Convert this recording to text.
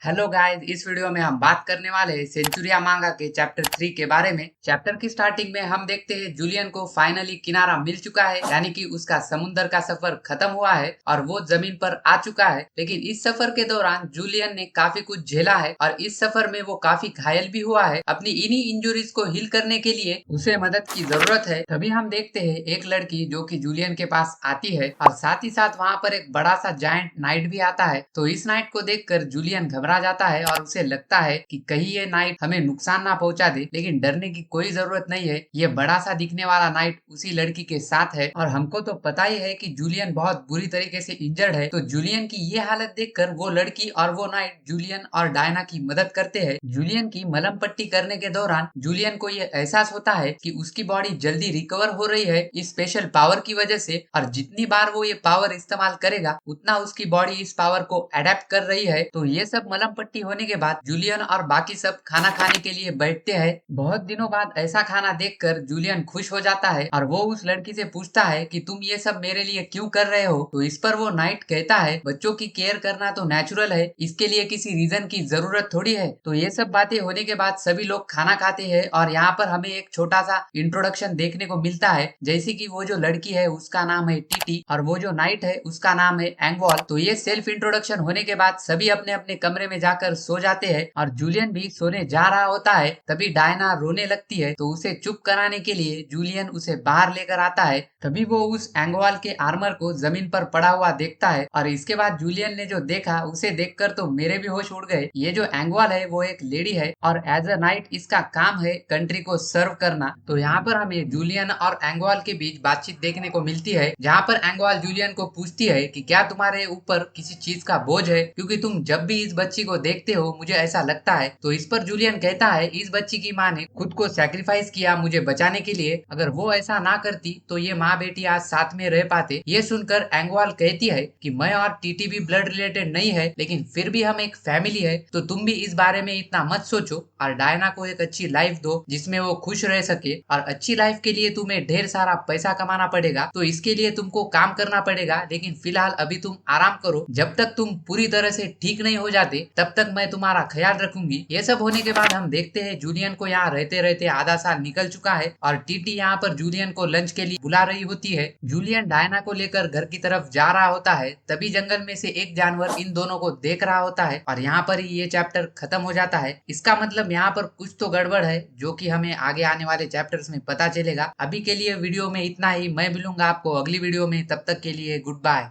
Hello guys, इस video में हम बात करने वाले हैं सेंचुरिया मांगा के चैप्टर 3 के बारे में। चैप्टर की स्टार्टिंग में हम देखते हैं जूलियन को फाइनली किनारा मिल चुका है, यानी कि उसका समुद्र का सफर खत्म हुआ है और वो जमीन पर आ चुका है। लेकिन इस सफर के दौरान जूलियन ने काफी कुछ झेला है और इस सफर में वो काफी घायल भी हुआ है। अपनी इन्हीं इंजुरीज को हील करने के लिए उसे मदद की जरूरत है। तभी हम देखते हैं एक लड़की जो कि जूलियन के पास आती है और साथ ही साथ वहाँ पर एक बड़ा सा जायंट नाइट भी आता है। तो इस नाइट को देखकर जूलियन घबरा जाता है और उसे लगता है कि कहीं ये नाइट हमें नुकसान ना पहुंचा दे। लेकिन डरने की कोई जरूरत नहीं है, ये बड़ा सा दिखने वाला नाइट उसी लड़की के साथ है और हमको तो पता ही है कि जूलियन बहुत बुरी तरीके से इंजर्ड है। तो जूलियन की ये हालत देखकर वो लड़की और वो नाइट जूलियन और डायना की मदद करते हैं। जूलियन की मलहम पट्टी करने के दौरान जूलियन को ये एहसास होता है कि उसकी बॉडी जल्दी रिकवर हो रही है इस स्पेशल पावर की वजह से, और जितनी बार वो ये पावर इस्तेमाल करेगा उतना उसकी बॉडी इस पावर को अडेप्ट कर रही है। तो ये सब मलहम पट्टी होने के बाद जूलियन और बाकी सब खाना खाने के लिए बैठते हैं। बहुत दिनों बाद ऐसा खाना देखकर जूलियन खुश हो जाता है और वो उस लड़की से पूछता है कि तुम ये सब मेरे लिए क्यों कर रहे हो। तो इस पर वो नाइट कहता है बच्चों की केयर करना तो नेचुरल है, इसके लिए किसी रीजन की जरूरत थोड़ी है। तो ये सब बातें होने के बाद सभी लोग खाना खाते हैं और यहाँ पर हमें एक छोटा सा इंट्रोडक्शन देखने को मिलता है, जैसे कि वो जो लड़की है उसका नाम है टीटी और वो जो नाइट है उसका नाम है एंगवॉल। तो ये सेल्फ इंट्रोडक्शन होने के बाद सभी अपने अपने कमरे में जाकर सो जाते हैं और जूलियन भी सोने जा रहा होता है। तभी डायना रोने लगती है, तो उसे चुप कराने के लिए जूलियन उसे बाहर लेकर आता है। तभी वो उस एंगवाल के आर्मर को जमीन पर पड़ा हुआ देखता है और इसके बाद जूलियन ने जो देखा उसे देखकर तो मेरे भी होश उड़ गए। ये जो एंगवाल है वो एक लेडी है और एज अ नाइट इसका काम है कंट्री को सर्व करना। तो यहाँ पर हमें जूलियन और एंगवाल के बीच बातचीत देखने को मिलती है, जहाँ पर एंगवाल जूलियन को पूछती है कि क्या तुम्हारे ऊपर किसी चीज का बोझ है, क्योंकि तुम जब भी इस बच्ची को देखते हो मुझे ऐसा लगता है। तो इस पर जूलियन कहता है इस बच्ची की माँ ने खुद को सैक्रिफाइस किया मुझे बचाने के लिए, अगर वो ऐसा ना करती तो ये माँ बेटी आज साथ में रह पाते। ये सुनकर एंगवाल कहती है कि मैं और टीटी भी ब्लड रिलेटेड नहीं है, लेकिन फिर भी हम एक फैमिली है, तो तुम भी इस बारे में इतना मत सोचो और डायना को एक अच्छी लाइफ दो जिसमें वो खुश रह सके। और अच्छी लाइफ के लिए तुम्हें ढेर सारा पैसा कमाना पड़ेगा, तो इसके लिए तुमको काम करना पड़ेगा, लेकिन फिलहाल अभी तुम आराम करो। जब तक तुम पूरी तरह से ठीक नहीं हो जाते तब तक मैं तुम्हारा ख्याल रखूंगी। ये सब होने के बाद हम देखते हैं जूलियन को यहाँ रहते रहते आधा साल निकल चुका है और टीटी यहाँ पर जूलियन को लंच के लिए बुला रही होती है। जूलियन डायना को लेकर घर की तरफ जा रहा होता है, तभी जंगल में से एक जानवर इन दोनों को देख रहा होता है और यहाँ पर ही ये चैप्टर खत्म हो जाता है। इसका मतलब यहाँ पर कुछ तो गड़बड़ है, जो कि हमें आगे आने वाले चैप्टर्स में पता चलेगा। अभी के लिए वीडियो में इतना ही, मैं मिलूंगा आपको अगली वीडियो में, तब तक के लिए गुड बाय।